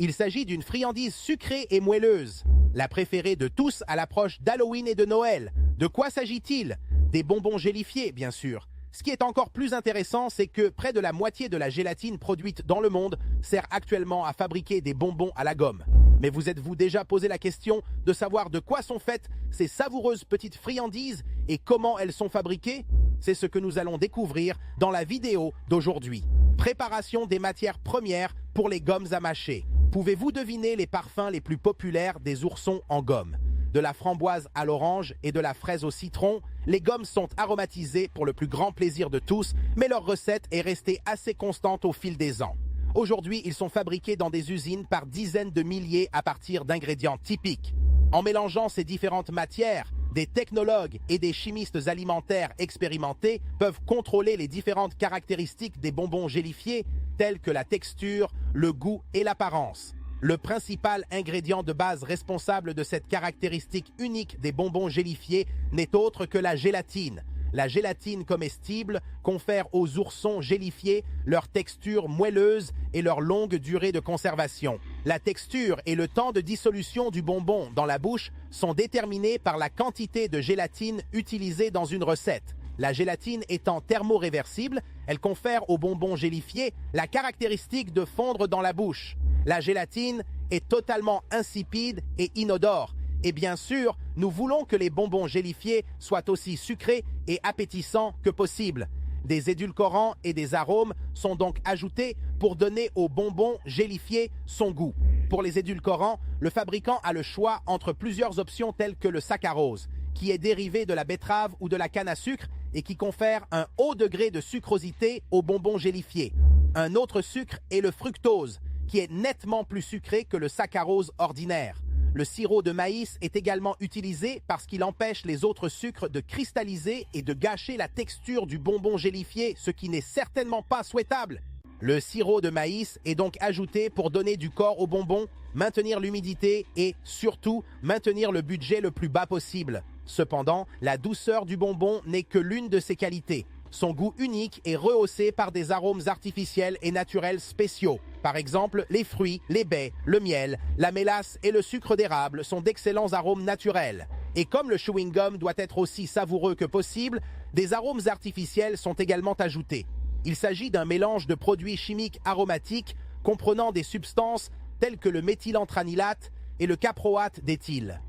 Il s'agit d'une friandise sucrée et moelleuse, la préférée de tous à l'approche d'Halloween et de Noël. De quoi s'agit-il? Des bonbons gélifiés, bien sûr. Ce qui est encore plus intéressant, c'est que près de la moitié de la gélatine produite dans le monde sert actuellement à fabriquer des bonbons à la gomme. Mais vous êtes-vous déjà posé la question de savoir de quoi sont faites ces savoureuses petites friandises et comment elles sont fabriquées? C'est ce que nous allons découvrir dans la vidéo d'aujourd'hui. Préparation des matières premières pour les gommes à mâcher. Pouvez-vous deviner les parfums les plus populaires des oursons en gomme? De la framboise à l'orange et de la fraise au citron, les gommes sont aromatisées pour le plus grand plaisir de tous, mais leur recette est restée assez constante au fil des ans. Aujourd'hui, ils sont fabriqués dans des usines par dizaines de milliers à partir d'ingrédients typiques. En mélangeant ces différentes matières, des technologues et des chimistes alimentaires expérimentés peuvent contrôler les différentes caractéristiques des bonbons gélifiés, telles que la texture, le goût et l'apparence. Le principal ingrédient de base responsable de cette caractéristique unique des bonbons gélifiés n'est autre que la gélatine. La gélatine comestible confère aux oursons gélifiés leur texture moelleuse et leur longue durée de conservation. La texture et le temps de dissolution du bonbon dans la bouche sont déterminés par la quantité de gélatine utilisée dans une recette. La gélatine étant thermoréversible, elle confère aux bonbons gélifiés la caractéristique de fondre dans la bouche. La gélatine est totalement insipide et inodore. Et bien sûr, nous voulons que les bonbons gélifiés soient aussi sucrés et appétissants que possible. Des édulcorants et des arômes sont donc ajoutés pour donner aux bonbons gélifiés son goût. Pour les édulcorants, le fabricant a le choix entre plusieurs options telles que le saccharose, qui est dérivé de la betterave ou de la canne à sucre et qui confère un haut degré de sucrosité aux bonbons gélifiés. Un autre sucre est le fructose, qui est nettement plus sucré que le saccharose ordinaire. Le sirop de maïs est également utilisé parce qu'il empêche les autres sucres de cristalliser et de gâcher la texture du bonbon gélifié, ce qui n'est certainement pas souhaitable. Le sirop de maïs est donc ajouté pour donner du corps au bonbon, maintenir l'humidité et, surtout, maintenir le budget le plus bas possible. Cependant, la douceur du bonbon n'est que l'une de ses qualités. Son goût unique est rehaussé par des arômes artificiels et naturels spéciaux. Par exemple, les fruits, les baies, le miel, la mélasse et le sucre d'érable sont d'excellents arômes naturels. Et comme le chewing-gum doit être aussi savoureux que possible, des arômes artificiels sont également ajoutés. Il s'agit d'un mélange de produits chimiques aromatiques comprenant des substances telles que le méthylantranilate et le caproate d'éthyle.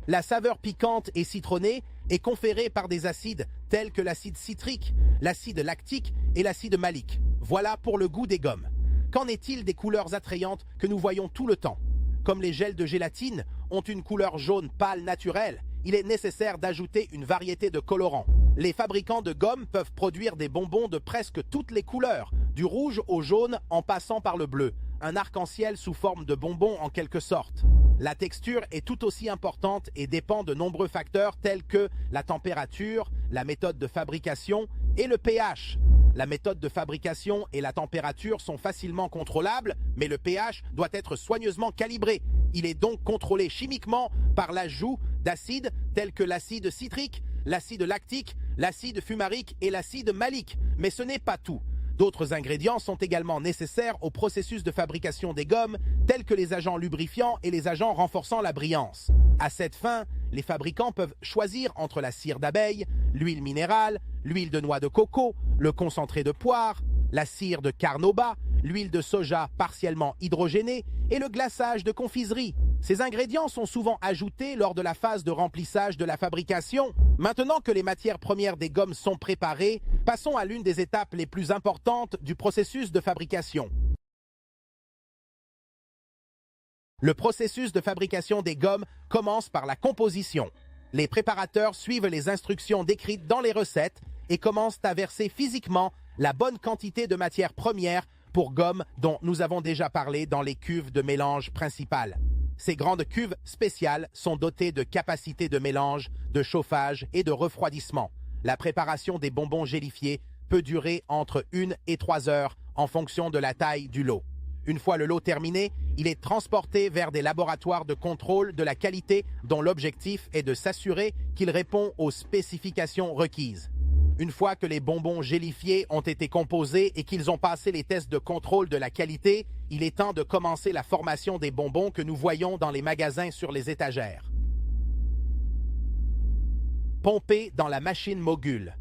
La saveur piquante et citronnée est conférée par des acides tels que l'acide citrique, l'acide lactique et l'acide malique. Voilà pour le goût des gommes. Qu'en est-il des couleurs attrayantes que nous voyons tout le temps? Comme les gels de gélatine ont une couleur jaune pâle naturelle, il est nécessaire d'ajouter une variété de colorants. Les fabricants de gommes peuvent produire des bonbons de presque toutes les couleurs, du rouge au jaune en passant par le bleu, un arc-en-ciel sous forme de bonbon en quelque sorte. La texture est tout aussi importante et dépend de nombreux facteurs tels que la température, la méthode de fabrication et le pH. La méthode de fabrication et la température sont facilement contrôlables, mais le pH doit être soigneusement calibré. Il est donc contrôlé chimiquement par l'ajout d'acides tels que l'acide citrique, l'acide lactique, l'acide fumarique et l'acide malique. Mais ce n'est pas tout. D'autres ingrédients sont également nécessaires au processus de fabrication des gommes, tels que les agents lubrifiants et les agents renforçant la brillance. À cette fin, les fabricants peuvent choisir entre la cire d'abeille, l'huile minérale, l'huile de noix de coco, le concentré de poire, la cire de carnauba, l'huile de soja partiellement hydrogénée et le glaçage de confiserie. Ces ingrédients sont souvent ajoutés lors de la phase de remplissage de la fabrication. Maintenant que les matières premières des gommes sont préparées, passons à l'une des étapes les plus importantes du processus de fabrication. Le processus de fabrication des gommes commence par la composition. Les préparateurs suivent les instructions décrites dans les recettes et commencent à verser physiquement la bonne quantité de matière première pour gommes dont nous avons déjà parlé dans les cuves de mélange principales. Ces grandes cuves spéciales sont dotées de capacités de mélange, de chauffage et de refroidissement. La préparation des bonbons gélifiés peut durer entre 1 et 3 heures en fonction de la taille du lot. Une fois le lot terminé, il est transporté vers des laboratoires de contrôle de la qualité dont l'objectif est de s'assurer qu'il répond aux spécifications requises. Une fois que les bonbons gélifiés ont été composés et qu'ils ont passé les tests de contrôle de la qualité, il est temps de commencer la formation des bonbons que nous voyons dans les magasins sur les étagères. Pomper dans la machine Mogul.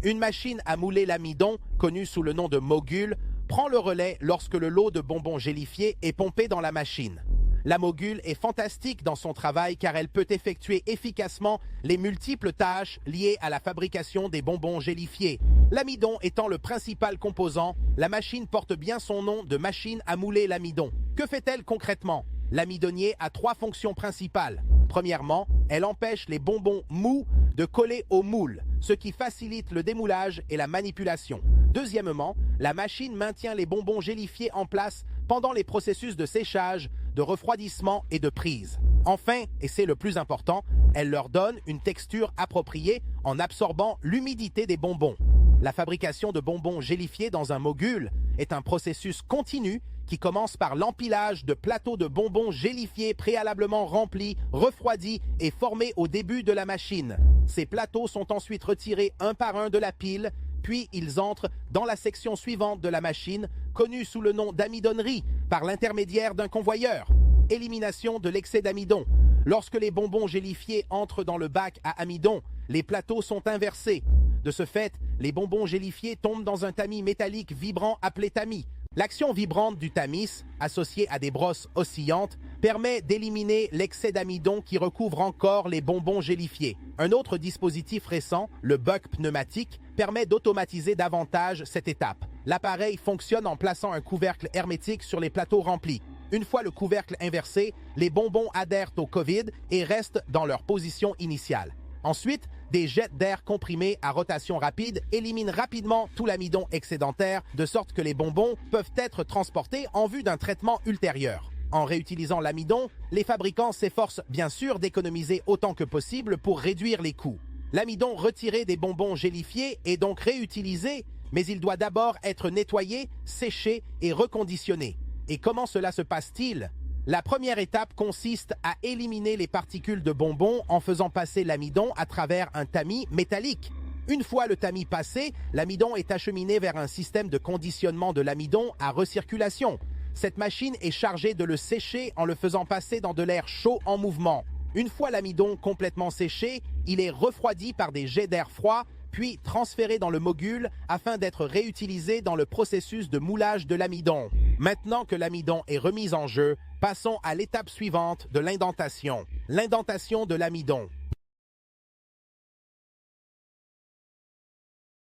Une machine à mouler l'amidon, connue sous le nom de Mogul, prend le relais lorsque le lot de bonbons gélifiés est pompé dans la machine. La Mogul est fantastique dans son travail car elle peut effectuer efficacement les multiples tâches liées à la fabrication des bonbons gélifiés. L'amidon étant le principal composant, la machine porte bien son nom de machine à mouler l'amidon. Que fait-elle concrètement? L'amidonnier a 3 fonctions principales. Premièrement, elle empêche les bonbons mous de coller au moule, ce qui facilite le démoulage et la manipulation. Deuxièmement, la machine maintient les bonbons gélifiés en place pendant les processus de séchage, de refroidissement et de prise. Enfin, et c'est le plus important, elle leur donne une texture appropriée en absorbant l'humidité des bonbons. La fabrication de bonbons gélifiés dans un Mogul est un processus continu qui commence par l'empilage de plateaux de bonbons gélifiés préalablement remplis, refroidis et formés au début de la machine. Ces plateaux sont ensuite retirés un par un de la pile, puis ils entrent dans la section suivante de la machine, connue sous le nom d'amidonnerie, par l'intermédiaire d'un convoyeur. Élimination de l'excès d'amidon. Lorsque les bonbons gélifiés entrent dans le bac à amidon, les plateaux sont inversés. De ce fait, les bonbons gélifiés tombent dans un tamis métallique vibrant appelé tamis. L'action vibrante du tamis, associée à des brosses oscillantes, permet d'éliminer l'excès d'amidon qui recouvre encore les bonbons gélifiés. Un autre dispositif récent, le buck pneumatique, permet d'automatiser davantage cette étape. L'appareil fonctionne en plaçant un couvercle hermétique sur les plateaux remplis. Une fois le couvercle inversé, les bonbons adhèrent au Covid et restent dans leur position initiale. Ensuite, des jets d'air comprimés à rotation rapide éliminent rapidement tout l'amidon excédentaire, de sorte que les bonbons peuvent être transportés en vue d'un traitement ultérieur. En réutilisant l'amidon, les fabricants s'efforcent bien sûr d'économiser autant que possible pour réduire les coûts. L'amidon retiré des bonbons gélifiés est donc réutilisé, mais il doit d'abord être nettoyé, séché et reconditionné. Et comment cela se passe-t-il? La première étape consiste à éliminer les particules de bonbons en faisant passer l'amidon à travers un tamis métallique. Une fois le tamis passé, l'amidon est acheminé vers un système de conditionnement de l'amidon à recirculation. Cette machine est chargée de le sécher en le faisant passer dans de l'air chaud en mouvement. Une fois l'amidon complètement séché, il est refroidi par des jets d'air froid, puis transféré dans le Mogul afin d'être réutilisé dans le processus de moulage de l'amidon. Maintenant que l'amidon est remis en jeu, passons à l'étape suivante de l'indentation. L'indentation de l'amidon.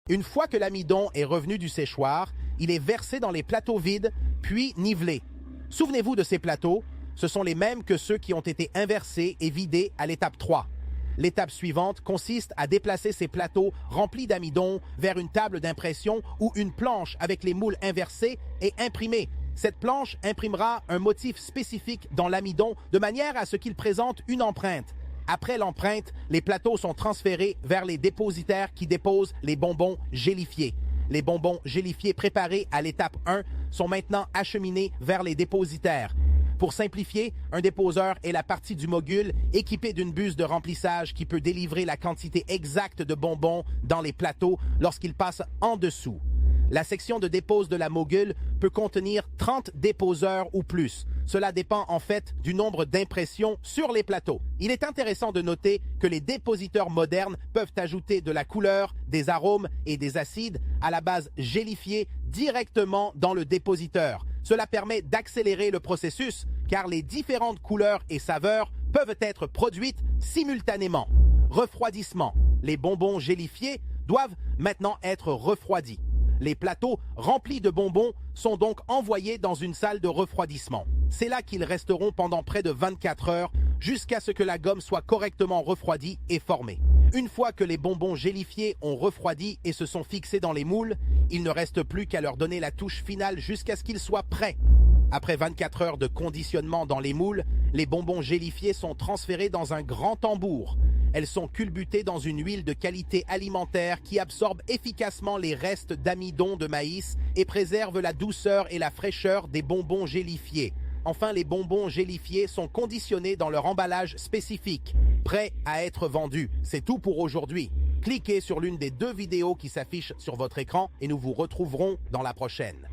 Une fois que l'amidon est revenu du séchoir, il est versé dans les plateaux vides, puis nivelé. Souvenez-vous de ces plateaux, ce sont les mêmes que ceux qui ont été inversés et vidés à l'étape 3. L'étape suivante consiste à déplacer ces plateaux remplis d'amidon vers une table d'impression ou une planche avec les moules inversés et imprimés. Cette planche imprimera un motif spécifique dans l'amidon de manière à ce qu'il présente une empreinte. Après l'empreinte, les plateaux sont transférés vers les dépositaires qui déposent les bonbons gélifiés. Les bonbons gélifiés préparés à l'étape 1 sont maintenant acheminés vers les dépositaires. Pour simplifier, un déposeur est la partie du Mogul équipée d'une buse de remplissage qui peut délivrer la quantité exacte de bonbons dans les plateaux lorsqu'il passe en dessous. La section de dépose de la Mogul peut contenir 30 déposeurs ou plus. Cela dépend en fait du nombre d'impressions sur les plateaux. Il est intéressant de noter que les dépositeurs modernes peuvent ajouter de la couleur, des arômes et des acides à la base gélifiée directement dans le dépositeur. Cela permet d'accélérer le processus car les différentes couleurs et saveurs peuvent être produites simultanément. Refroidissement. Les bonbons gélifiés doivent maintenant être refroidis. Les plateaux remplis de bonbons sont donc envoyés dans une salle de refroidissement. C'est là qu'ils resteront pendant près de 24 heures jusqu'à ce que la gomme soit correctement refroidie et formée. Une fois que les bonbons gélifiés ont refroidi et se sont fixés dans les moules, il ne reste plus qu'à leur donner la touche finale jusqu'à ce qu'ils soient prêts. Après 24 heures de conditionnement dans les moules, les bonbons gélifiés sont transférés dans un grand tambour. Elles sont culbutées dans une huile de qualité alimentaire qui absorbe efficacement les restes d'amidon de maïs et préserve la douceur et la fraîcheur des bonbons gélifiés. Enfin, les bonbons gélifiés sont conditionnés dans leur emballage spécifique, prêts à être vendus. C'est tout pour aujourd'hui. Cliquez sur l'une des 2 vidéos qui s'affichent sur votre écran et nous vous retrouverons dans la prochaine.